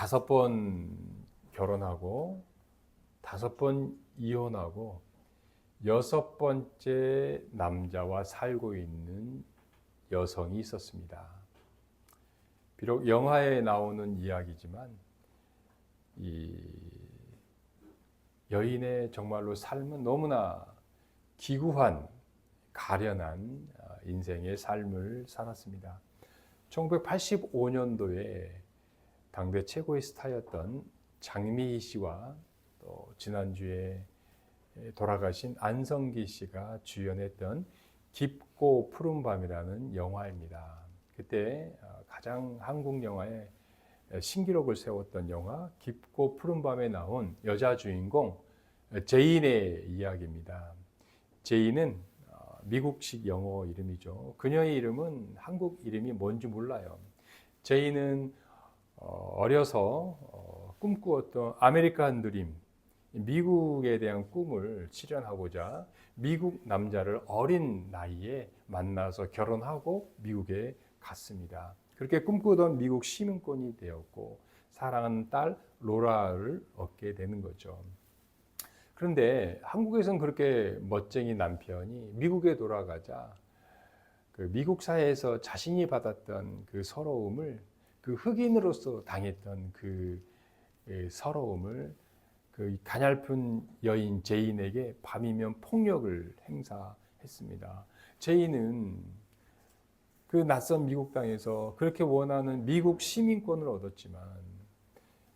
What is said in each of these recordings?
5번 결혼하고 5번 이혼하고 6번째 남자와 살고 있는 여성이 있었습니다. 비록 영화에 나오는 이야기지만 이 여인의 정말로 삶은 너무나 기구한 가련한 인생의 삶을 살았습니다. 1985년도에 당대 최고의 스타였던 장미희 씨와 또 지난주에 돌아가신 안성기 씨가 주연했던 깊고 푸른 밤이라는 영화입니다. 그때 가장 한국 영화에 신기록을 세웠던 영화 깊고 푸른 밤에 나온 여자 주인공 제인의 이야기입니다. 제인은 미국식 영어 이름이죠. 그녀의 이름은 한국 이름이 뭔지 몰라요. 제인은 어려서 꿈꾸었던 아메리칸 드림, 미국에 대한 꿈을 실현하고자 미국 남자를 어린 나이에 만나서 결혼하고 미국에 갔습니다. 그렇게 꿈꾸던 미국 시민권이 되었고 사랑하는 딸 로라를 얻게 되는 거죠. 그런데 한국에서는 그렇게 멋쟁이 남편이 미국에 돌아가자 그 미국 사회에서 자신이 받았던 그 서러움을, 그 흑인으로서 당했던 그 서러움을 그 가냘픈 여인 제인에게 밤이면 폭력을 행사했습니다. 제인은 그 낯선 미국 땅에서 그렇게 원하는 미국 시민권을 얻었지만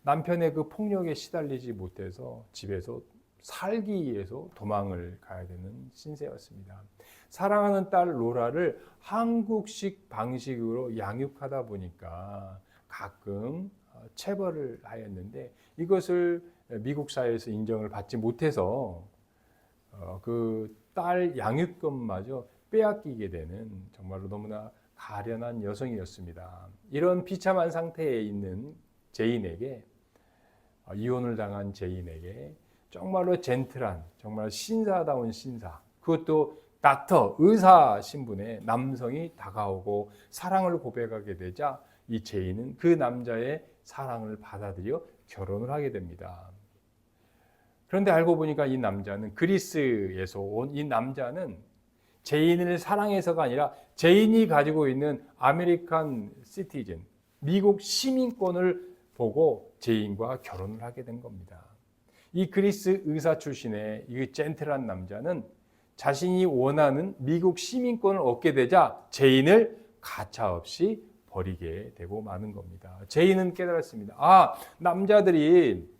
남편의 그 폭력에 시달리지 못해서 집에서 살기 위해서 도망을 가야 되는 신세였습니다. 사랑하는 딸 로라를 한국식 방식으로 양육하다 보니까 가끔 체벌을 하였는데 이것을 미국 사회에서 인정을 받지 못해서 그 딸 양육권마저 빼앗기게 되는 정말로 너무나 가련한 여성이었습니다. 이런 비참한 상태에 있는 제인에게, 이혼을 당한 제인에게 정말로 젠틀한, 정말 신사다운 신사, 그것도 닥터, 의사 신분의 남성이 다가오고 사랑을 고백하게 되자 이 제인은 그 남자의 사랑을 받아들여 결혼을 하게 됩니다. 그런데 알고 보니까 이 남자는 그리스에서 온 이 남자는 제인을 사랑해서가 아니라 제인이 가지고 있는 아메리칸 시티즌, 미국 시민권을 보고 제인과 결혼을 하게 된 겁니다. 이 그리스 의사 출신의 이 젠틀한 남자는 자신이 원하는 미국 시민권을 얻게 되자 제인을 가차없이 버리게 되고 마는 겁니다. 제인은 깨달았습니다. 남자들이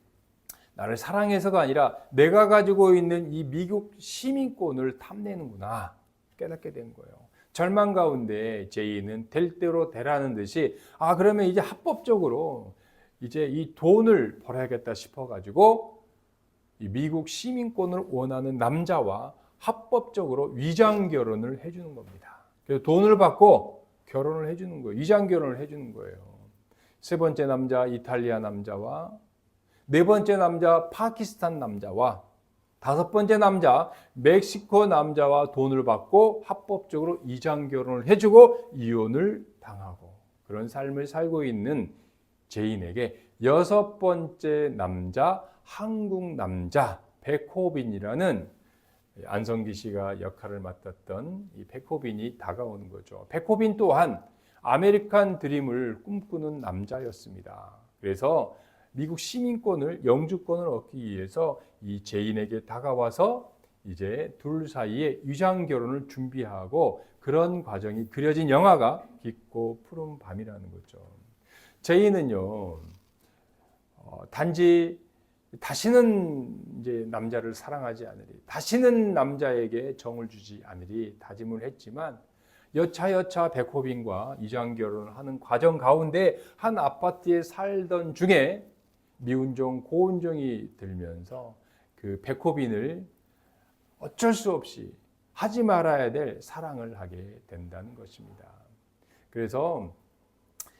나를 사랑해서가 아니라 내가 가지고 있는 이 미국 시민권을 탐내는구나 깨닫게 된 거예요. 절망 가운데 제인은 될 대로 되라는 듯이 그러면 이제 합법적으로 이제 이 돈을 벌어야겠다 싶어가지고 이 미국 시민권을 원하는 남자와 합법적으로 위장 결혼을 해주는 겁니다. 그래서 돈을 받고 결혼을 해주는 거예요. 위장 결혼을 해주는 거예요. 세 번째 남자 이탈리아 남자와 네 번째 남자 파키스탄 남자와 다섯 번째 남자 멕시코 남자와 돈을 받고 합법적으로 위장 결혼을 해주고 이혼을 당하고 그런 삶을 살고 있는 제인에게 여섯 번째 남자 한국 남자 백호빈이라는 안성기 씨가 역할을 맡았던 이 백호빈이 다가오는 거죠. 백호빈 또한 아메리칸 드림을 꿈꾸는 남자였습니다. 그래서 미국 시민권을, 영주권을 얻기 위해서 이 제인에게 다가와서 이제 둘 사이에 위장 결혼을 준비하고 그런 과정이 그려진 영화가 깊고 푸른 밤이라는 거죠. 제인은요, 단지 다시는 이제 남자를 사랑하지 않으리, 다시는 남자에게 정을 주지 않으리 다짐을 했지만 여차여차 백호빈과 위장 결혼을 하는 과정 가운데 한 아파트에 살던 중에 미운정, 고운정이 들면서 그 백호빈을 어쩔 수 없이 하지 말아야 될 사랑을 하게 된다는 것입니다. 그래서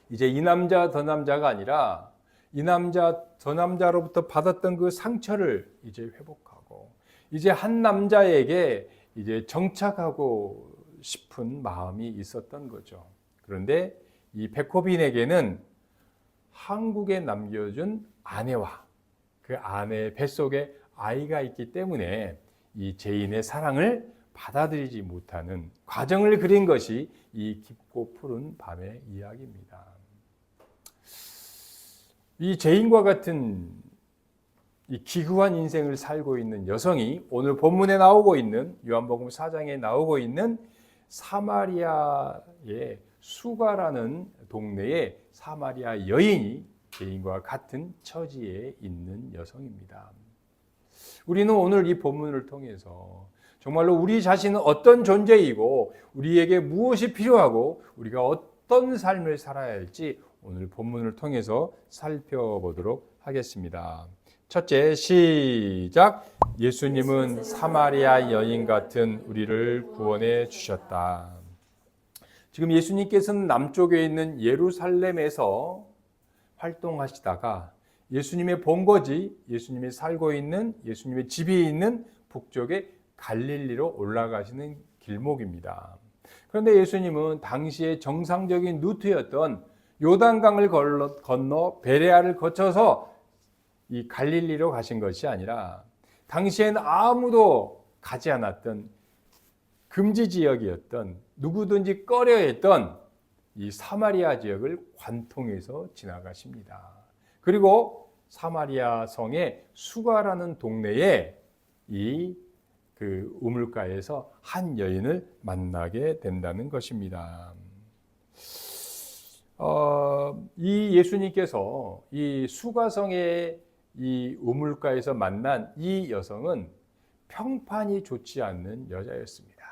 이제 이 남자 저 남자가 아니라 이 남자 저 남자로부터 받았던 그 상처를 이제 회복하고 이제 한 남자에게 이제 정착하고 싶은 마음이 있었던 거죠. 그런데 이 백호빈에게는 한국에 남겨준 아내와 그 아내의 뱃속에 아이가 있기 때문에 이 죄인의 사랑을 받아들이지 못하는 과정을 그린 것이 이 깊고 푸른 밤의 이야기입니다. 이 죄인과 같은 이 기구한 인생을 살고 있는 여성이 오늘 본문에 나오고 있는 요한복음 4장에 나오고 있는 사마리아의 수가라는 동네의 사마리아 여인이 죄인과 같은 처지에 있는 여성입니다. 우리는 오늘 이 본문을 통해서 정말로 우리 자신은 어떤 존재이고 우리에게 무엇이 필요하고 우리가 어떤 삶을 살아야 할지 오늘 본문을 통해서 살펴보도록 하겠습니다. 첫째, 시작. 예수님은 사마리아 여인 같은 우리를 구원해 주셨다. 지금 예수님께서는 남쪽에 있는 예루살렘에서 활동하시다가 예수님의 본거지, 예수님이 살고 있는 예수님의 집이 있는 북쪽의 갈릴리로 올라가시는 길목입니다. 그런데 예수님은 당시의 정상적인 루트였던 요단강을 건너 베레아를 거쳐서 이 갈릴리로 가신 것이 아니라 당시에는 아무도 가지 않았던 금지 지역이었던 누구든지 꺼려했던 이 사마리아 지역을 관통해서 지나가십니다. 그리고 사마리아 성의 수가라는 동네에 이 그 우물가에서 한 여인을 만나게 된다는 것입니다. 이 예수님께서 이 수가성의 이 우물가에서 만난 이 여성은 평판이 좋지 않는 여자였습니다.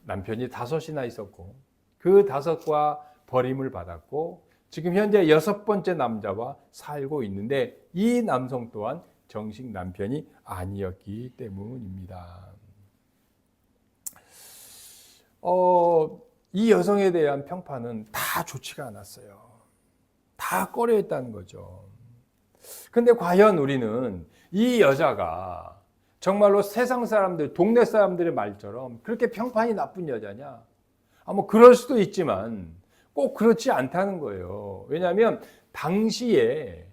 남편이 5이나 있었고 그 5과 버림을 받았고 지금 현재 6번째 남자와 살고 있는데 이 남성 또한 정식 남편이 아니었기 때문입니다. 이 여성에 대한 평판은 다 좋지가 않았어요. 다 꺼려했다는 거죠. 근데 과연 우리는 이 여자가 정말로 세상 사람들, 동네 사람들의 말처럼 그렇게 평판이 나쁜 여자냐? 뭐 그럴 수도 있지만 꼭 그렇지 않다는 거예요. 왜냐하면 당시에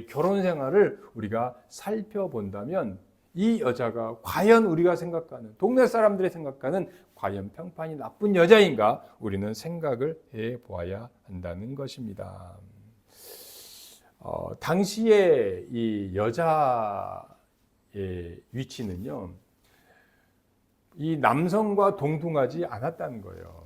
결혼 생활을 우리가 살펴본다면 이 여자가 과연 우리가 생각하는, 동네 사람들이 생각하는 과연 평판이 나쁜 여자인가 우리는 생각을 해보아야 한다는 것입니다. 당시에 이 여자의 위치는요, 이 남성과 동등하지 않았다는 거예요.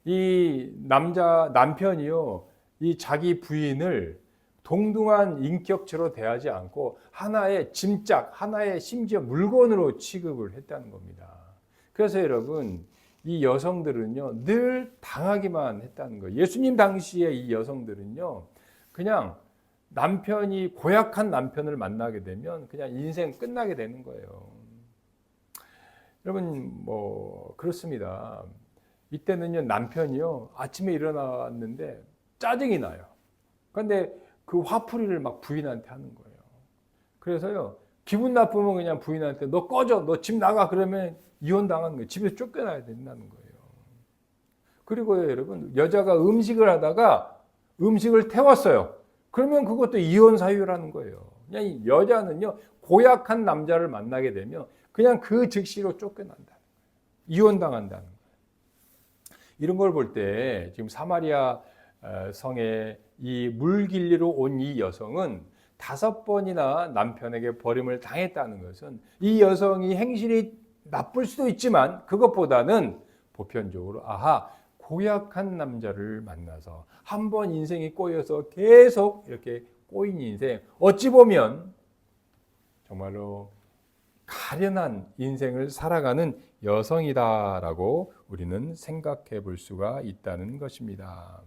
이 남편이요, 이 자기 부인을 동등한 인격체로 대하지 않고 하나의 짐짝, 하나의 심지어 물건으로 취급을 했다는 겁니다. 그래서 여러분, 이 여성들은요, 늘 당하기만 했다는 거예요. 예수님 당시에 이 여성들은요, 그냥 남편이 고약한 남편을 만나게 되면 그냥 인생 끝나게 되는 거예요. 여러분, 그렇습니다. 이때는요, 남편이요, 아침에 일어났는데 짜증이 나요. 그런데 그 화풀이를 막 부인한테 하는 거예요. 그래서요, 기분 나쁘면 그냥 부인한테 너 꺼져, 너 집 나가, 그러면 이혼당하는 거예요. 집에서 쫓겨나야 된다는 거예요. 그리고요, 여러분, 여자가 음식을 하다가 음식을 태웠어요. 그러면 그것도 이혼 사유라는 거예요. 그냥 이 여자는요, 고약한 남자를 만나게 되면 그냥 그 즉시로 쫓겨난다는 거예요. 이혼당한다는 거예요. 이런 걸 볼 때 지금 사마리아 성에 이 물길리로 온 이 여성은 5번이나 남편에게 버림을 당했다는 것은 이 여성이 행실이 나쁠 수도 있지만 그것보다는 보편적으로 고약한 남자를 만나서 한 번 인생이 꼬여서 계속 이렇게 꼬인 인생, 어찌 보면 정말로 가련한 인생을 살아가는 여성이다라고 우리는 생각해 볼 수가 있다는 것입니다.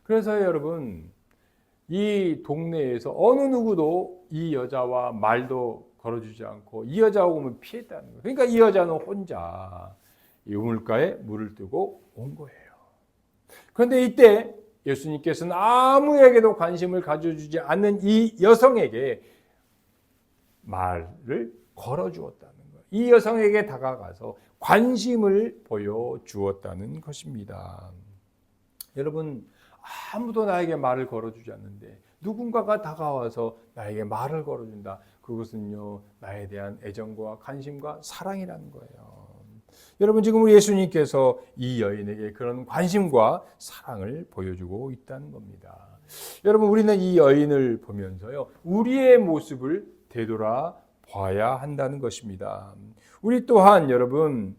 그래서 여러분, 이 동네에서 어느 누구도 이 여자와 말도 걸어주지 않고 이 여자가 오면 피했다는 거예요. 그러니까 이 여자는 혼자 이 우물가에 물을 뜨고 온 거예요. 그런데 이때 예수님께서는 아무에게도 관심을 가져주지 않는 이 여성에게 말을 걸어주었다는 거예요. 이 여성에게 다가가서 관심을 보여주었다는 것입니다. 여러분, 아무도 나에게 말을 걸어주지 않는데 누군가가 다가와서 나에게 말을 걸어준다. 그것은요, 나에 대한 애정과 관심과 사랑이라는 거예요. 여러분, 지금 우리 예수님께서 이 여인에게 그런 관심과 사랑을 보여주고 있다는 겁니다. 여러분, 우리는 이 여인을 보면서요, 우리의 모습을 되돌아 봐야 한다는 것입니다. 우리 또한 여러분,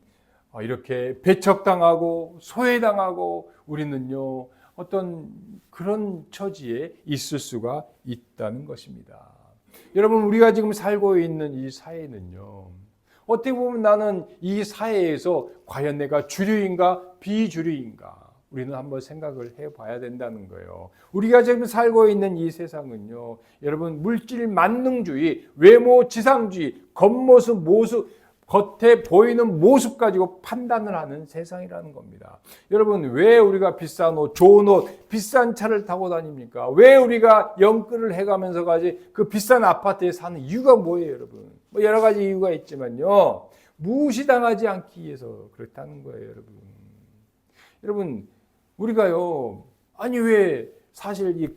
이렇게 배척당하고 소외당하고 우리는요, 어떤 그런 처지에 있을 수가 있다는 것입니다. 여러분, 우리가 지금 살고 있는 이 사회는요, 어떻게 보면 나는 이 사회에서 과연 내가 주류인가 비주류인가 우리는 한번 생각을 해봐야 된다는 거예요. 우리가 지금 살고 있는 이 세상은요, 여러분, 물질 만능주의, 외모 지상주의, 겉모습 모습, 겉에 보이는 모습 가지고 판단을 하는 세상이라는 겁니다. 여러분, 왜 우리가 비싼 옷, 좋은 옷, 비싼 차를 타고 다닙니까? 왜 우리가 영끌을 해가면서 가지 그 비싼 아파트에 사는 이유가 뭐예요, 여러분? 뭐 여러 가지 이유가 있지만요, 무시당하지 않기 위해서 그렇다는 거예요, 여러분. 여러분, 우리가요, 아니 왜 사실 이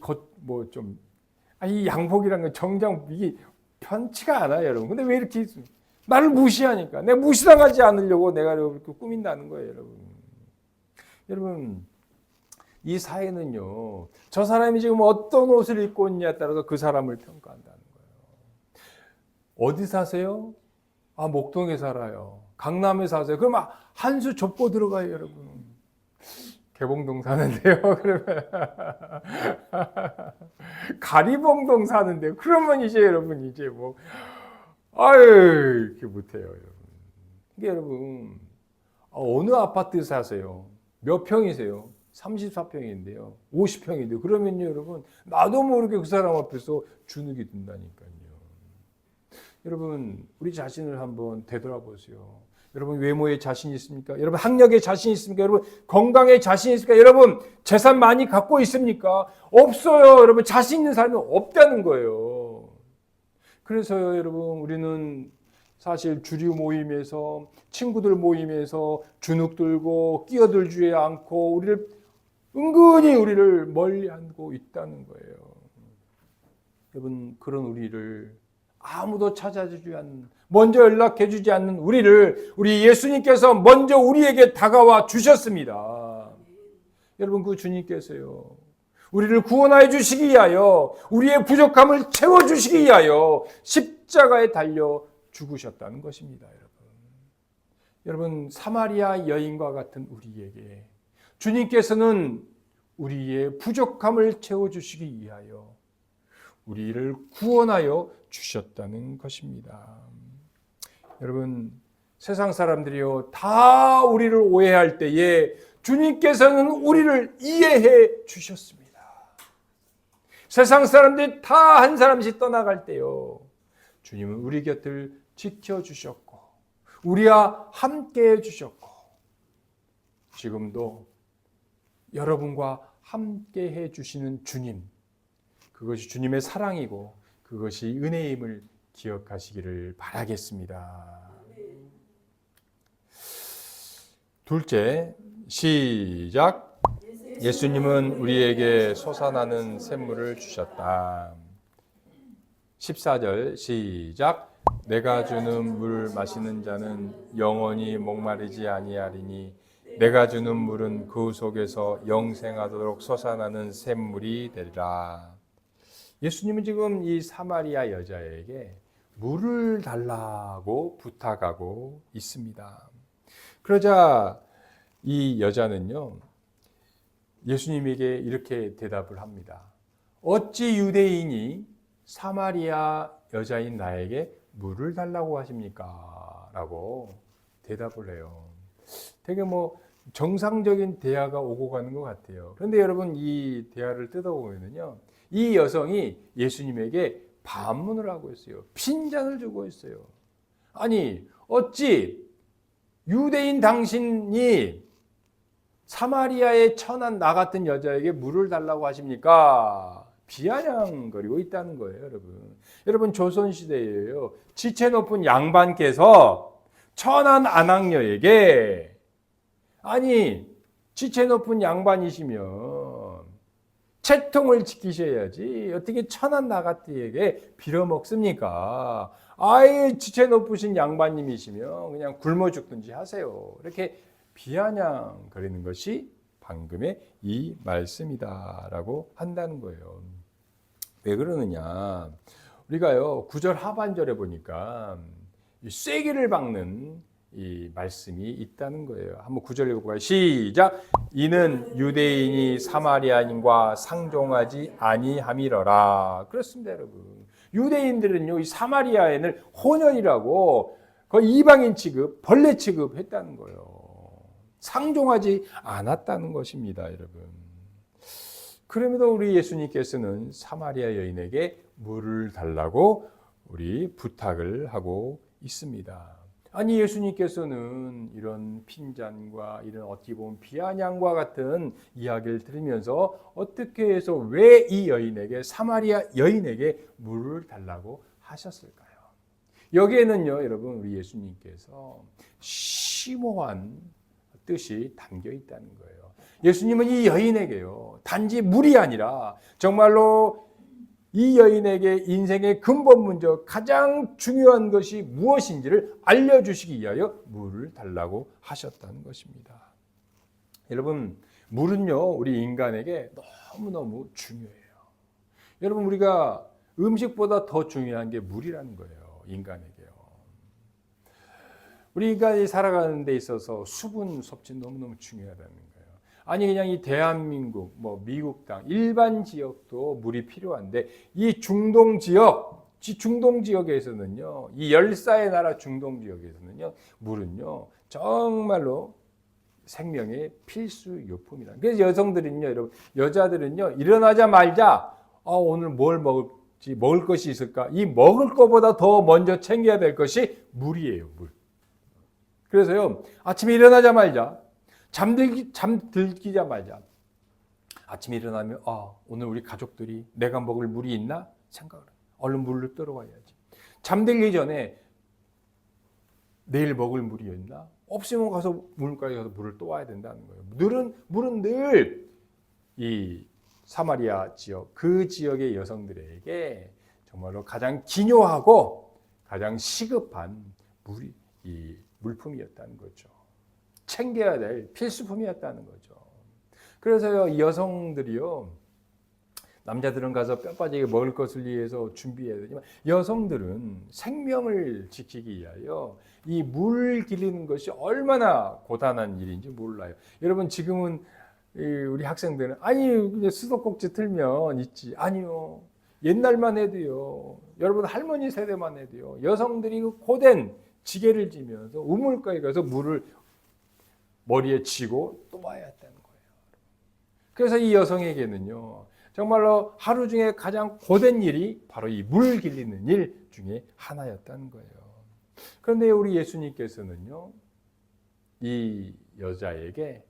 양복이라는 건 정장 이게 편치가 않아요, 여러분. 근데 왜 이렇게 나를 무시하니까, 내가 무시당하지 않으려고 내가 이렇게 꾸민다는 거예요, 여러분. 여러분, 이 사회는요, 저 사람이 지금 어떤 옷을 입고 있냐에 따라서 그 사람을 평가한다는 거예요. 어디 사세요? 목동에 살아요. 강남에 사세요. 그럼 한 수 접고 들어가요, 여러분. 개봉동 사는데요. 그러면 가리봉동 사는데요. 그러면 이제 여러분 이렇게 못해요, 여러분. 이게 여러분, 어느 아파트 사세요? 몇 평이세요? 34평인데요. 50평인데요. 그러면요, 여러분, 나도 모르게 그 사람 앞에서 주눅이 든다니까요. 여러분, 우리 자신을 한번 되돌아보세요. 여러분, 외모에 자신 있습니까? 여러분, 학력에 자신 있습니까? 여러분, 건강에 자신 있습니까? 여러분, 재산 많이 갖고 있습니까? 없어요. 여러분, 자신 있는 사람이 없다는 거예요. 그래서요, 여러분, 우리는 사실 주류 모임에서, 친구들 모임에서 주눅 들고 끼어들지 않고 은근히 우리를 멀리하고 있다는 거예요. 여러분, 그런 우리를 아무도 찾아주지 않는, 먼저 연락해주지 않는 우리 예수님께서 먼저 우리에게 다가와 주셨습니다. 여러분, 그 주님께서요, 우리를 구원하여 주시기 위하여, 우리의 부족함을 채워주시기 위하여 십자가에 달려 죽으셨다는 것입니다, 여러분. 여러분, 사마리아 여인과 같은 우리에게 주님께서는 우리의 부족함을 채워주시기 위하여 우리를 구원하여 주셨다는 것입니다. 여러분, 세상 사람들이요, 다 우리를 오해할 때에 주님께서는 우리를 이해해 주셨습니다. 세상 사람들이 다 한 사람씩 떠나갈 때요, 주님은 우리 곁을 지켜주셨고 우리와 함께 해주셨고 지금도 여러분과 함께 해주시는 주님, 그것이 주님의 사랑이고 그것이 은혜임을 기억하시기를 바라겠습니다. 둘째, 시작. 예수님은 우리에게 솟아나는 샘물을 주셨다. 14절 시작. 내가 주는 물 마시는 자는 영원히 목마르지 아니하리니 내가 주는 물은 그 속에서 영생하도록 솟아나는 샘물이 되리라. 예수님은 지금 이 사마리아 여자에게 물을 달라고 부탁하고 있습니다. 그러자 이 여자는요, 예수님에게 이렇게 대답을 합니다. 어찌 유대인이 사마리아 여자인 나에게 물을 달라고 하십니까? 라고 대답을 해요. 되게 정상적인 대화가 오고 가는 것 같아요. 그런데 여러분, 이 대화를 뜯어보면요, 이 여성이 예수님에게 반문을 하고 있어요. 핀잔을 주고 있어요. 아니, 어찌 유대인 당신이 사마리아의 천한 나 같은 여자에게 물을 달라고 하십니까? 비아냥거리고 있다는 거예요, 여러분. 여러분, 조선시대에요, 지체 높은 양반께서 천한 안악녀에게, 아니, 지체 높은 양반이시면 채통을 지키셔야지 어떻게 천한 나가띠에게 빌어먹습니까? 아예 지체 높으신 양반님이시며 그냥 굶어 죽든지 하세요. 이렇게 비아냥거리는 것이 방금의 이 말씀이다라고 한다는 거예요. 왜 그러느냐? 우리가요 9절 하반절에 보니까 쐐기를 박는 이 말씀이 있다는 거예요. 한번 9절 읽어볼까요? 시작. 이는 유대인이 사마리아인과 상종하지 아니함이러라. 그렇습니다, 여러분. 유대인들은요 이 사마리아인을 혼혈이라고 거의 이방인 취급, 벌레 취급했다는 거예요. 상종하지 않았다는 것입니다, 여러분. 그럼에도 우리 예수님께서는 사마리아 여인에게 물을 달라고 우리 부탁을 하고 있습니다. 아니 예수님께서는 이런 핀잔과 이런 어떻게 보면 비아냥과 같은 이야기를 들으면서 어떻게 해서 왜 이 여인에게 사마리아 여인에게 물을 달라고 하셨을까요? 여기에는요 여러분 우리 예수님께서 심오한 뜻이 담겨 있다는 거예요. 예수님은 이 여인에게요 단지 물이 아니라 정말로 이 여인에게 인생의 근본 문제 가장 중요한 것이 무엇인지를 알려주시기 위하여 물을 달라고 하셨다는 것입니다. 여러분 물은요 우리 인간에게 너무너무 중요해요. 여러분 우리가 음식보다 더 중요한 게 물이라는 거예요. 인간에게요. 우리 인간이 살아가는 데 있어서 수분 섭취 너무너무 중요하다는 거예요. 아니 그냥 이 대한민국, 뭐 미국 땅 일반 지역도 물이 필요한데 이 중동 지역에서는요, 이 열사의 나라 중동 지역에서는요, 물은요 정말로 생명의 필수 요품이다. 그래서 여성들은요, 여러분, 여자들은요 일어나자마자 오늘 뭘 먹을 것이 있을까? 이 먹을 것보다 더 먼저 챙겨야 될 것이 물이에요, 물. 그래서요 아침에 일어나자마자 잠들기자마자 아침에 일어나면 오늘 우리 가족들이 내가 먹을 물이 있나 생각을 해요. 얼른 물을 떨어와야지. 잠들기 전에 내일 먹을 물이 있나? 없으면 가서 물가에 가서 물을 또 와야 된다는 거예요. 물은 늘 이 사마리아 지역 그 지역의 여성들에게 정말로 가장 기묘하고 가장 시급한 물품이었다는 거죠. 챙겨야 될 필수품이었다는 거죠. 그래서요, 여성들이요, 남자들은 가서 뼈 빠지게 먹을 것을 위해서 준비해야 되지만 여성들은 생명을 지키기 위하여 이 물 기르는 것이 얼마나 고단한 일인지 몰라요. 여러분 지금은 우리 학생들은 아니 수도꼭지 틀면 있지. 아니요. 옛날만 해도요. 여러분 할머니 세대만 해도요. 여성들이 고된 지게를 지면서 우물가에 가서 물을 머리에 쥐고 또 와야 했다는 거예요. 그래서 이 여성에게는요. 정말로 하루 중에 가장 고된 일이 바로 이 물 길리는 일 중에 하나였다는 거예요. 그런데 우리 예수님께서는요. 이 여자에게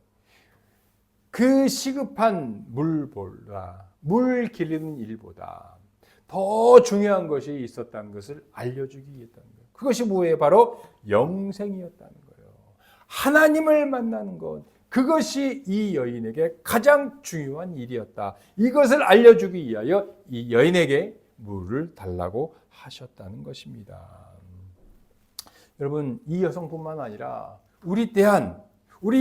그 시급한 물보다 물 길리는 일보다 더 중요한 것이 있었다는 것을 알려주기 위했다는 거예요. 그것이 뭐예요? 바로 영생이었다는 거예요. 하나님을 만나는 것, 그것이 이 여인에게 가장 중요한 일이었다. 이것을 알려주기 위하여 이 여인에게 물을 달라고 하셨다는 것입니다. 여러분, 이 여성뿐만 아니라 우리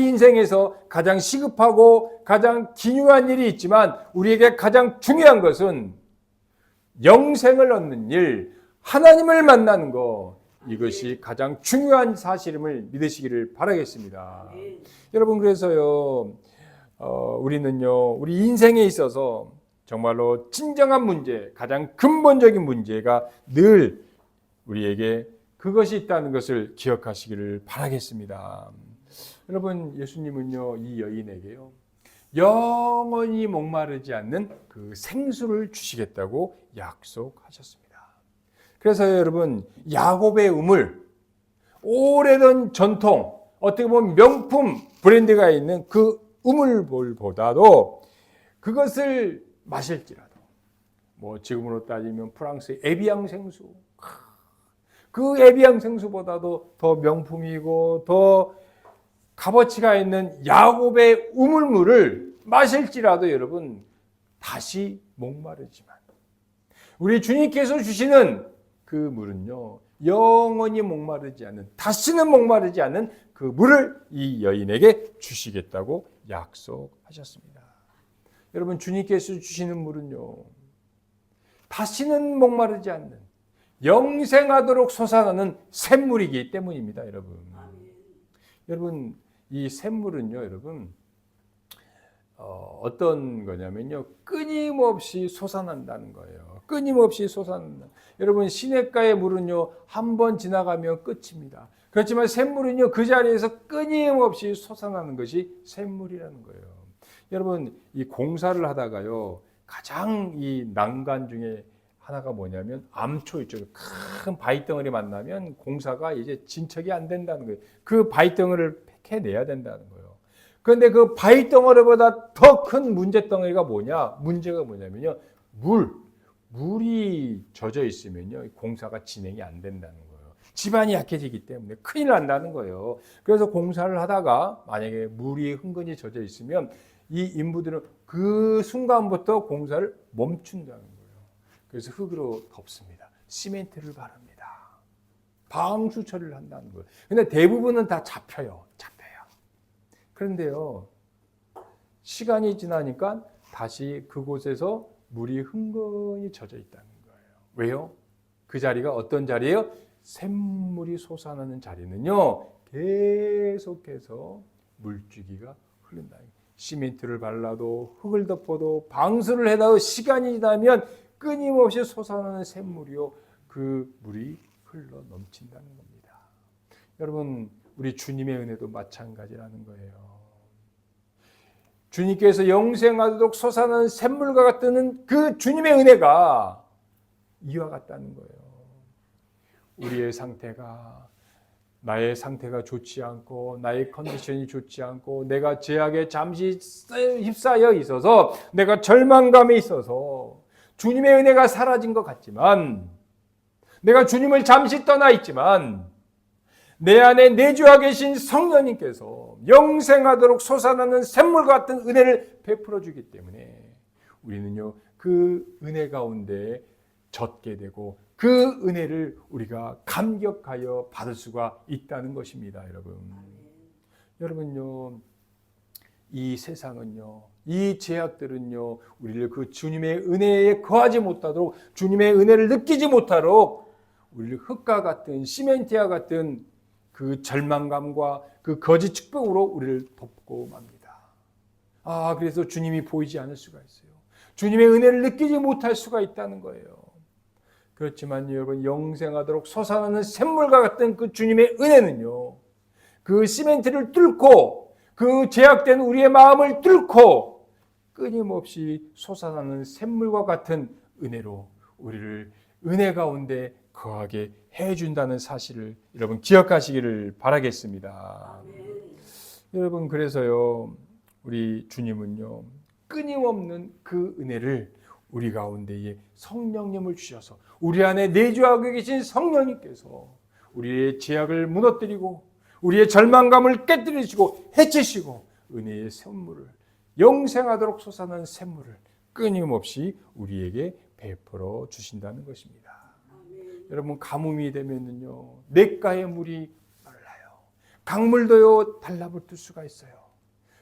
인생에서 가장 시급하고 가장 기묘한 일이 있지만 우리에게 가장 중요한 것은 영생을 얻는 일, 하나님을 만나는 것, 이것이 가장 중요한 사실임을 믿으시기를 바라겠습니다. 여러분 그래서요 우리는요 우리 인생에 있어서 정말로 진정한 문제, 가장 근본적인 문제가 늘 우리에게 그것이 있다는 것을 기억하시기를 바라겠습니다. 여러분 예수님은요 이 여인에게요 영원히 목마르지 않는 그 생수를 주시겠다고 약속하셨습니다. 그래서 여러분 야곱의 우물, 오래된 전통, 어떻게 보면 명품 브랜드가 있는 그 우물볼보다도 그것을 마실지라도 뭐 지금으로 따지면 프랑스의 에비앙 생수, 그 에비앙 생수보다도 더 명품이고 더 값어치가 있는 야곱의 우물물을 마실지라도 여러분 다시 목마르지만 우리 주님께서 주시는 그 물은요, 영원히 목마르지 않는, 다시는 목마르지 않는 그 물을 이 여인에게 주시겠다고 약속하셨습니다. 여러분, 주님께서 주시는 물은요, 다시는 목마르지 않는, 영생하도록 솟아나는 샘물이기 때문입니다, 여러분. 여러분, 이 샘물은요, 여러분, 어떤 거냐면요, 끊임없이 솟아난다는 거예요. 끊임없이 솟아난다. 여러분, 시냇가의 물은요, 한 번 지나가면 끝입니다. 그렇지만 샘물은요, 그 자리에서 끊임없이 솟아나는 것이 샘물이라는 거예요. 여러분, 이 공사를 하다가요, 가장 이 난관 중에 하나가 뭐냐면 암초 있죠. 큰 바위덩어리 만나면 공사가 이제 진척이 안 된다는 거예요. 그 바위덩어리를 캐내야 된다는 거예요. 그런데 그 바위덩어리보다 더 큰 문제덩어리가 뭐냐? 문제가 뭐냐면요, 물이 젖어 있으면요, 공사가 진행이 안 된다는 거예요. 지반이 약해지기 때문에 큰일 난다는 거예요. 그래서 공사를 하다가 만약에 물이 흥건히 젖어 있으면 이 인부들은 그 순간부터 공사를 멈춘다는 거예요. 그래서 흙으로 덮습니다. 시멘트를 바릅니다. 방수 처리를 한다는 거예요. 근데 대부분은 다 잡혀요. 그런데요, 시간이 지나니까 다시 그곳에서 물이 흥건히 젖어 있다는 거예요. 왜요? 그 자리가 어떤 자리예요? 샘물이 솟아나는 자리는요, 계속해서 물줄기가 흐른다. 시멘트를 발라도 흙을 덮어도 방수를 해도 시간이 지나면 끊임없이 솟아나는 샘물이요, 그 물이 흘러 넘친다는 겁니다. 여러분, 우리 주님의 은혜도 마찬가지라는 거예요. 주님께서 영생하도록 솟아나는 샘물과 같은 그 주님의 은혜가 이와 같다는 거예요. 우리의 상태가, 나의 상태가 좋지 않고 나의 컨디션이 좋지 않고 내가 죄악에 잠시 휩싸여 있어서 내가 절망감에 있어서 주님의 은혜가 사라진 것 같지만, 내가 주님을 잠시 떠나 있지만 내 안에 내주하 계신 성령님께서 영생하도록 솟아나는 샘물 같은 은혜를 베풀어 주기 때문에 우리는요, 그 은혜 가운데 젖게 되고 그 은혜를 우리가 감격하여 받을 수가 있다는 것입니다, 여러분. 여러분요, 이 세상은요, 이 죄악들은요, 우리를 그 주님의 은혜에 거하지 못하도록, 주님의 은혜를 느끼지 못하도록 우리를 흙과 같은, 시멘트와 같은 그 절망감과 그 거짓 축복으로 우리를 덮고 맙니다. 그래서 주님이 보이지 않을 수가 있어요. 주님의 은혜를 느끼지 못할 수가 있다는 거예요. 그렇지만 여러분, 영생하도록 솟아나는 샘물과 같은 그 주님의 은혜는요, 그 시멘트를 뚫고, 그 죄악된 우리의 마음을 뚫고 끊임없이 솟아나는 샘물과 같은 은혜로 우리를 은혜 가운데 거하게 해준다는 사실을 여러분 기억하시기를 바라겠습니다. 여러분, 그래서요, 우리 주님은요, 끊임없는 그 은혜를 우리 가운데에 성령님을 주셔서, 우리 안에 내주하고 계신 성령님께서 우리의 죄악을 무너뜨리고 우리의 절망감을 깨뜨리시고 해치시고 은혜의 샘물을, 영생하도록 솟아나는 샘물을 끊임없이 우리에게 베풀어 주신다는 것입니다. 여러분, 가뭄이 되면은요, 냇가의 물이 말라요. 강물도요, 달라붙을 수가 있어요.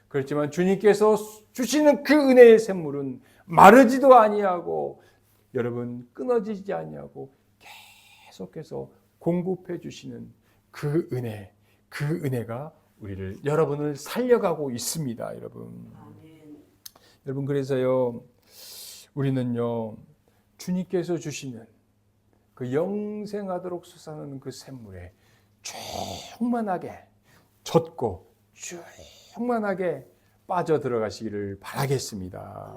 그렇지만 주님께서 주시는 그 은혜의 샘물은 마르지도 아니하고 여러분, 끊어지지 아니하고 계속해서 공급해 주시는 그 은혜, 그 은혜가 우리를, 여러분을 살려가고 있습니다, 여러분. 여러분, 그래서요, 우리는요, 주님께서 주시는 그 영생하도록 솟아나는 그 샘물에 충만하게 젖고 충만하게 빠져 들어가시기를 바라겠습니다.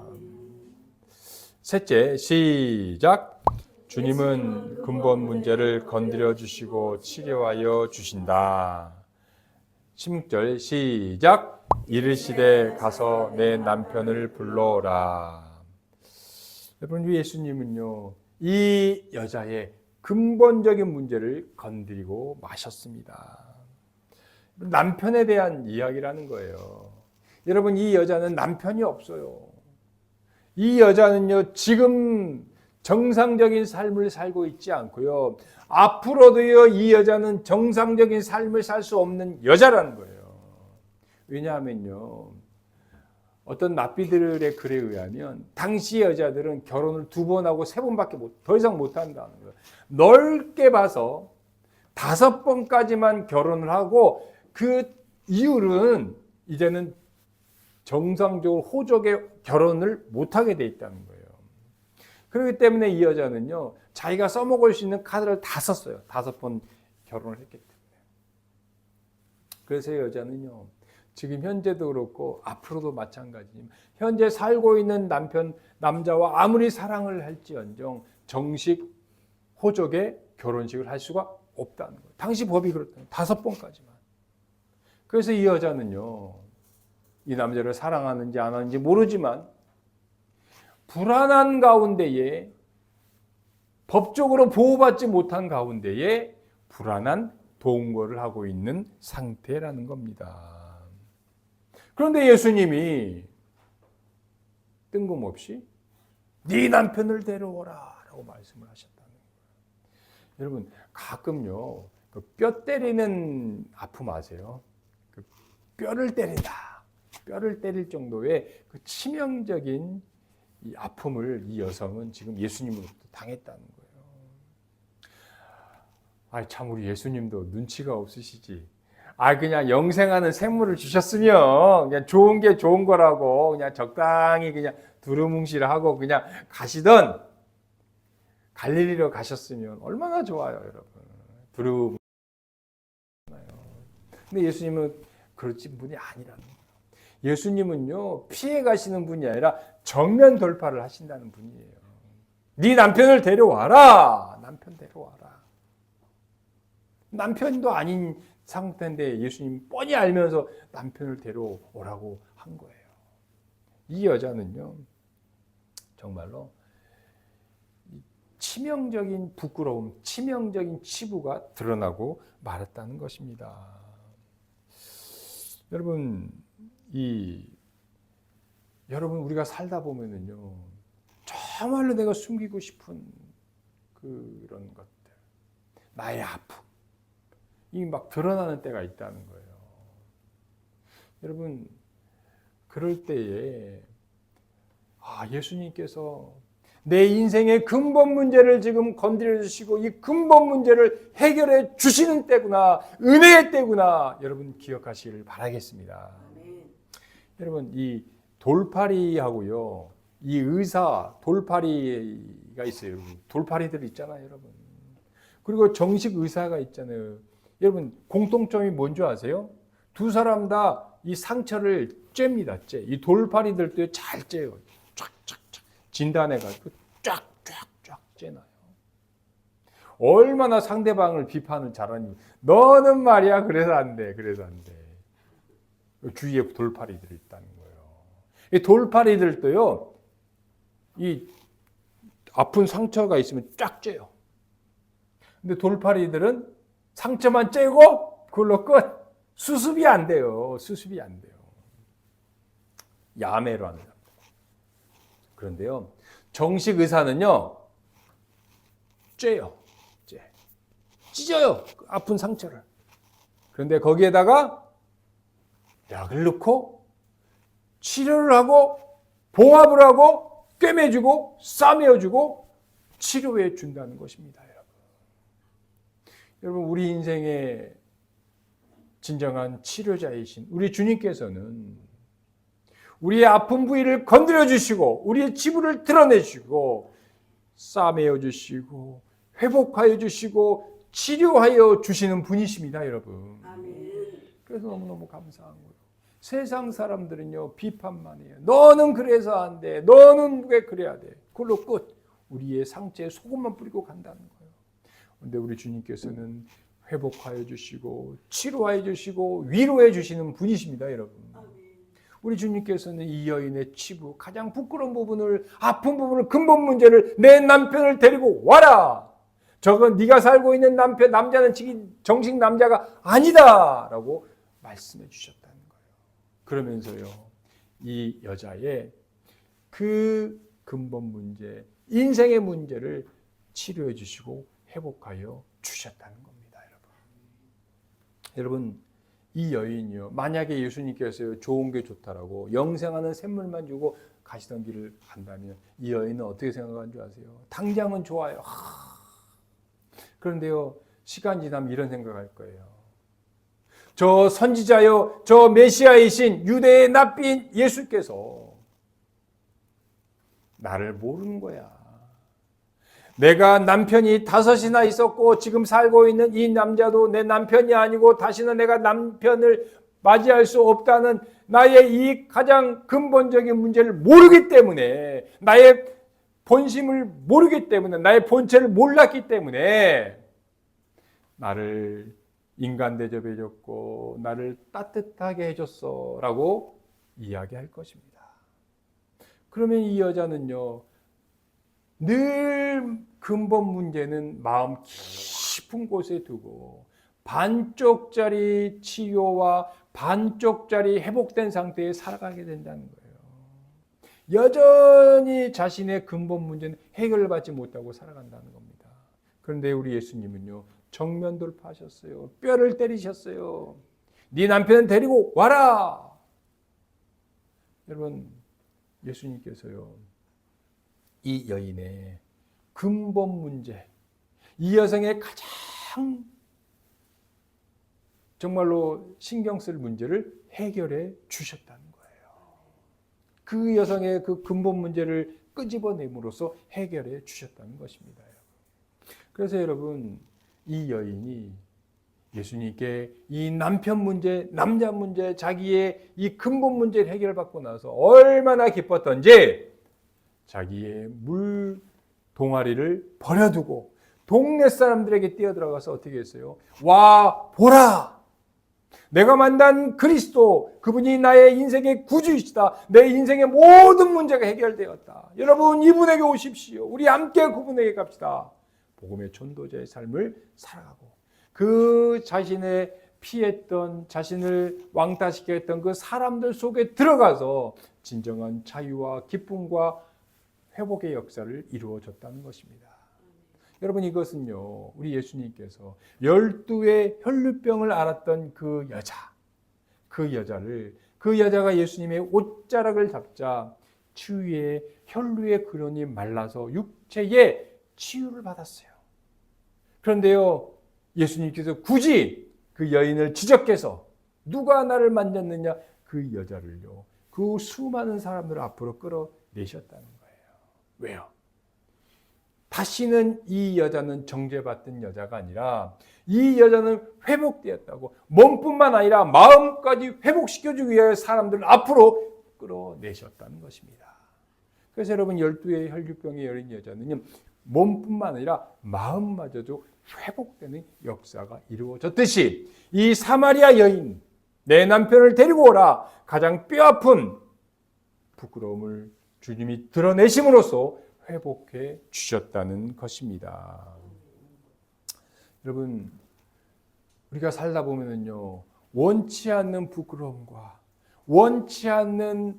셋째, 시작. 주님은 근본 문제를 건드려 주시고 치료하여 주신다. 16절 시작. 이르시되 가서 내 남편을 불러오라. 여러분, 우리 예수님은요, 이 여자의 근본적인 문제를 건드리고 마셨습니다. 남편에 대한 이야기라는 거예요. 여러분, 이 여자는 남편이 없어요. 이 여자는요, 지금 정상적인 삶을 살고 있지 않고요, 앞으로도요, 이 여자는 정상적인 삶을 살 수 없는 여자라는 거예요. 왜냐하면요, 어떤 납비들의 글에 의하면 당시 여자들은 결혼을 2번 하고 3번밖에 더 이상 못 한다는 거예요. 넓게 봐서 5번까지만 결혼을 하고 그 이유는 이제는 정상적으로 호적의 결혼을 못하게 돼 있다는 거예요. 그렇기 때문에 이 여자는요, 자기가 써먹을 수 있는 카드를 다 썼어요. 5번 결혼을 했기 때문에. 그래서 이 여자는요, 지금 현재도 그렇고 앞으로도 마찬가지지만 현재 살고 있는 남자와 아무리 사랑을 할지언정 정식 호적의 결혼식을 할 수가 없다는 거예요. 당시 법이 그렇다는 5번까지만. 그래서 이 여자는요, 이 남자를 사랑하는지 안 하는지 모르지만 불안한 가운데에, 법적으로 보호받지 못한 가운데에 불안한 동거를 하고 있는 상태라는 겁니다. 그런데 예수님이 뜬금없이 네 남편을 데려오라 라고 말씀을 하셨다는 거예요. 여러분, 가끔요, 뼈 때리는 아픔 아세요? 뼈를 때린다. 뼈를 때릴 정도의 그 치명적인 이 아픔을 이 여성은 지금 예수님으로부터 당했다는 거예요. 참 우리 예수님도 눈치가 없으시지. 그냥 영생하는 생물을 주셨으면 그냥 좋은 게 좋은 거라고 그냥 적당히 그냥 두루뭉실하고 그냥 가시던 갈릴리로 가셨으면 얼마나 좋아요, 여러분. 두루뭉실. 근데 예수님은 그런 분이 아니라는 거예요. 예수님은요, 피해 가시는 분이 아니라 정면 돌파를 하신다는 분이에요. 네 남편을 데려와라. 남편 데려와라. 남편도 아닌 상태인데 예수님 뻔히 알면서 남편을 데려오라고 한 거예요. 이 여자는요, 정말로 치명적인 부끄러움, 치명적인 치부가 드러나고 말았다는 것입니다. 여러분 우리가 살다 보면은요, 정말로 내가 숨기고 싶은 그런 것들, 나의 아픔, 이 막 드러나는 때가 있다는 거예요. 여러분, 그럴 때에 예수님께서 내 인생의 근본 문제를 지금 건드려 주시고 이 근본 문제를 해결해 주시는 때구나, 은혜의 때구나, 여러분 기억하시길 바라겠습니다. 여러분, 이 돌팔이하고요, 이 의사 돌팔이가 있어요. 돌팔이들 있잖아요, 여러분. 그리고 정식 의사가 있잖아요. 여러분, 공통점이 뭔지 아세요? 두 사람 다 이 상처를 쬐입니다. 쬐. 이 돌팔이들도 잘 쬐요. 쫙쫙쫙 진단해가지고 쫙쫙쫙 쬐나요. 얼마나 상대방을 비판을 잘하니. 너는 말이야 그래서 안 돼. 그래서 안 돼. 주위에 돌팔이들이 있다는 거예요. 이 돌팔이들도요, 이 아픈 상처가 있으면 쫙 쬐요. 근데 돌팔이들은 상처만 쬐고 그걸로 끝. 수습이 안 돼요. 수습이 안 돼요. 야매로 합니다. 그런데요, 정식 의사는요, 쬐요. 찢어요. 아픈 상처를. 그런데 거기에다가 약을 넣고 치료를 하고 봉합을 하고 꿰매주고 싸매어주고 치료해 준다는 것입니다. 여러분, 우리 인생의 진정한 치료자이신 우리 주님께서는 우리의 아픈 부위를 건드려 주시고 우리의 치부를 드러내 주시고 싸매어 주시고 회복하여 주시고 치료하여 주시는 분이십니다, 여러분. 아멘. 그래서 너무너무 감사한 거예요. 세상 사람들은요, 비판만 해요. 너는 그래서 안 돼. 너는 왜 그래야 돼. 그걸로 끝. 우리의 상처에 소금만 뿌리고 간다는 거예요. 그런데 우리 주님께서는 회복하여 주시고 치료하여 주시고 위로해 주시는 분이십니다, 여러분. 우리 주님께서는 이 여인의 치부, 가장 부끄러운 부분을, 아픈 부분을, 근본 문제를, 내 남편을 데리고 와라. 저건 네가 살고 있는 남자는 정식 남자가 아니다라고 말씀해 주셨다는 거예요. 그러면서요, 이 여자의 그 근본 문제, 인생의 문제를 치료해 주시고 회복하여 주셨다는 겁니다, 여러분. 여러분, 이 여인이요, 만약에 예수님께서 좋은 게 좋다라고 영생하는 샘물만 주고 가시던 길을 간다면 이 여인은 어떻게 생각한 줄 아세요? 당장은 좋아요. 그런데요, 시간 지나면 이런 생각할 거예요. 저 선지자요, 저 메시아이신 유대의 납비인 예수께서 나를 모르는 거야. 내가 남편이 5이나 있었고 지금 살고 있는 이 남자도 내 남편이 아니고 다시는 내가 남편을 맞이할 수 없다는 나의 이 가장 근본적인 문제를 모르기 때문에, 나의 본심을 모르기 때문에, 나의 본체를 몰랐기 때문에 나를 인간 대접해 줬고 나를 따뜻하게 해줬어 라고 이야기할 것입니다. 그러면 이 여자는요, 늘 근본 문제는 마음 깊은 곳에 두고 반쪽짜리 치료와 반쪽짜리 회복된 상태에 살아가게 된다는 거예요. 여전히 자신의 근본 문제는 해결을 받지 못하고 살아간다는 겁니다. 그런데 우리 예수님은요, 정면 돌파하셨어요. 뼈를 때리셨어요. 네 남편 데리고 와라. 여러분, 예수님께서요, 이 여인의 근본 문제, 이 여성의 가장 정말로 신경 쓸 문제를 해결해 주셨다는 거예요. 그 여성의 그 근본 문제를 끄집어냄으로써 해결해 주셨다는 것입니다. 그래서 여러분, 이 여인이 예수님께 이 남편 문제, 남자 문제, 자기의 이 근본 문제를 해결받고 나서 얼마나 기뻤던지 자기의 물 동아리를 버려두고 동네 사람들에게 뛰어들어가서 어떻게 했어요? 와 보라! 내가 만난 그리스도, 그분이 나의 인생의 구주이시다. 내 인생의 모든 문제가 해결되었다. 여러분, 이분에게 오십시오. 우리 함께 그분에게 갑시다. 복음의 전도자의 삶을 살아가고 그 자신의 피했던, 자신을 왕따시켜 했던 그 사람들 속에 들어가서 진정한 자유와 기쁨과 회복의 역사를 이루어졌다는 것입니다. 여러분, 이것은요, 우리 예수님께서 12의 혈루병을 앓았던 그 여자가 예수님의 옷자락을 잡자 추위에 혈루의 근원이 말라서 육체에 치유를 받았어요. 그런데요, 예수님께서 굳이 그 여인을 지적해서 누가 나를 만졌느냐, 그 여자를요, 그 수많은 사람들 앞으로 끌어내셨다는 거예요. 왜요? 다시는 이 여자는 정죄받던 여자가 아니라 이 여자는 회복되었다고, 몸뿐만 아니라 마음까지 회복시켜주기 위해 사람들을 앞으로 끌어내셨다는 것입니다. 그래서 여러분, 12의 혈류병에 열린 여자는요, 몸뿐만 아니라 마음마저도 회복되는 역사가 이루어졌듯이 이 사마리아 여인, 내 남편을 데리고 오라, 가장 뼈아픈 부끄러움을 주님이 드러내심으로써 회복해 주셨다는 것입니다. 여러분, 우리가 살다 보면은요, 원치 않는 부끄러움과 원치 않는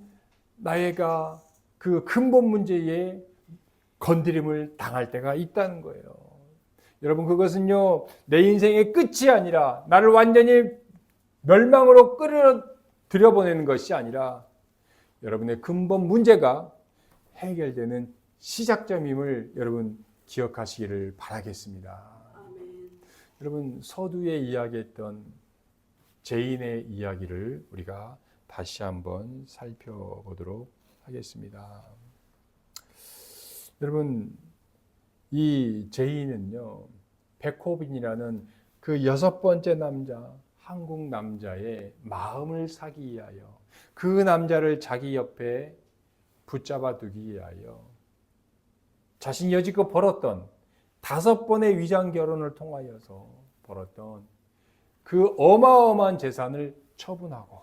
나의가 그 근본 문제에 건드림을 당할 때가 있다는 거예요. 여러분, 그것은요, 내 인생의 끝이 아니라 나를 완전히 멸망으로 끌어들여보내는 것이 아니라 여러분의 근본 문제가 해결되는 시작점임을 여러분 기억하시기를 바라겠습니다. 아멘. 여러분, 서두에 이야기했던 죄인의 이야기를 우리가 다시 한번 살펴보도록 하겠습니다. 여러분, 이 죄인은요, 베코빈이라는 그 6번째 남자, 한국 남자의 마음을 사기 위하여 그 남자를 자기 옆에 붙잡아 두기 위하여 자신이 여지껏 벌었던 5번의 위장 결혼을 통하여서 벌었던 그 어마어마한 재산을 처분하고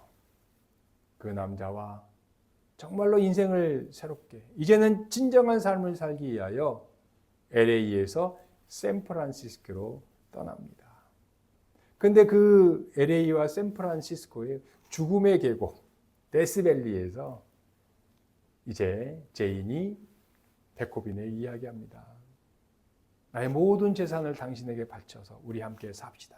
그 남자와 정말로 인생을 새롭게, 이제는 진정한 삶을 살기 위하여 LA에서 샌프란시스코로 떠납니다. 그런데 그 LA와 샌프란시스코의 죽음의 계곡 데스밸리에서 이제 제인이 베코빈에 이야기합니다. 나의 모든 재산을 당신에게 바쳐서 우리 함께 삽시다.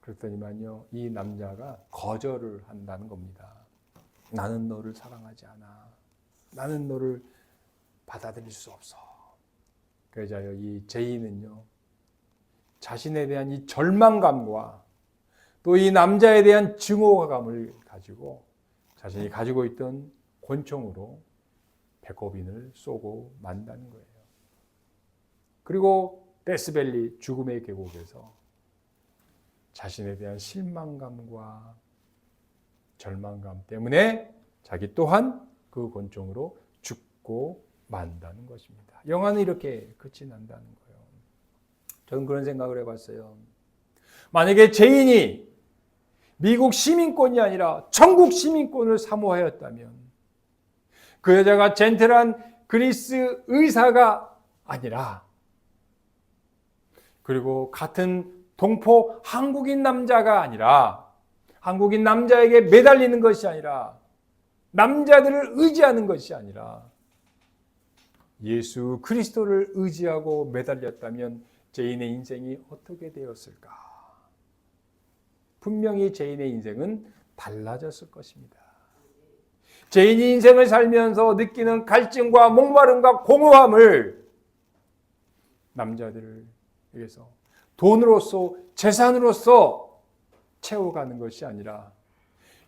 그랬더니만요, 이 남자가 거절을 한다는 겁니다. 나는 너를 사랑하지 않아. 나는 너를 받아들일 수 없어. 그러자 이 제인은요, 자신에 대한 이 절망감과 또 이 남자에 대한 증오감을 가지고 자신이 가지고 있던 권총으로 베코빈을 쏘고 만다는 거예요. 그리고 데스밸리 죽음의 계곡에서 자신에 대한 실망감과 절망감 때문에 자기 또한 그 권총으로 죽고 만다는 것입니다. 영화는 이렇게 끝이 난다는 거예요. 저는 그런 생각을 해봤어요. 만약에 제인이 미국 시민권이 아니라 천국 시민권을 사모하였다면 그 여자가 젠틀한 그리스 의사가 아니라 그리고 같은 동포 한국인 남자가 아니라 한국인 남자에게 매달리는 것이 아니라 남자들을 의지하는 것이 아니라 예수 그리스도를 의지하고 매달렸다면 제인의 인생이 어떻게 되었을까? 분명히 제인의 인생은 달라졌을 것입니다. 제인이 인생을 살면서 느끼는 갈증과 목마름과 공허함을 남자들에게서 돈으로서 재산으로서 채워가는 것이 아니라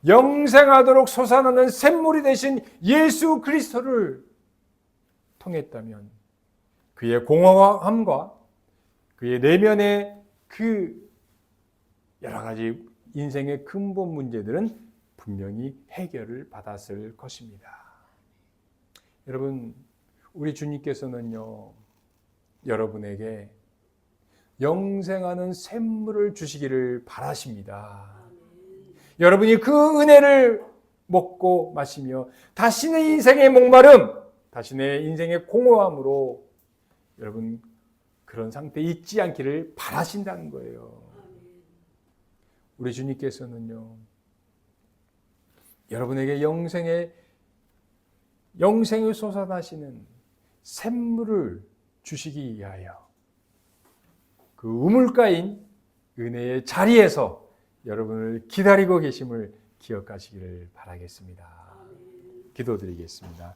영생하도록 솟아나는 샘물이 되신 예수 그리스도를 통했다면 그의 공허함과 그의 내면의 그 여러 가지 인생의 근본 문제들은 분명히 해결을 받았을 것입니다. 여러분, 우리 주님께서는요, 여러분에게 영생하는 샘물을 주시기를 바라십니다. 여러분이 그 은혜를 먹고 마시며 자신의 인생의 목마름, 자신의 인생의 공허함으로 여러분 그런 상태에 있지 않기를 바라신다는 거예요. 우리 주님께서는요, 여러분에게 영생을 솟아나시는 샘물을 주시기 위하여 그 우물가인 은혜의 자리에서 여러분을 기다리고 계심을 기억하시기를 바라겠습니다. 기도드리겠습니다.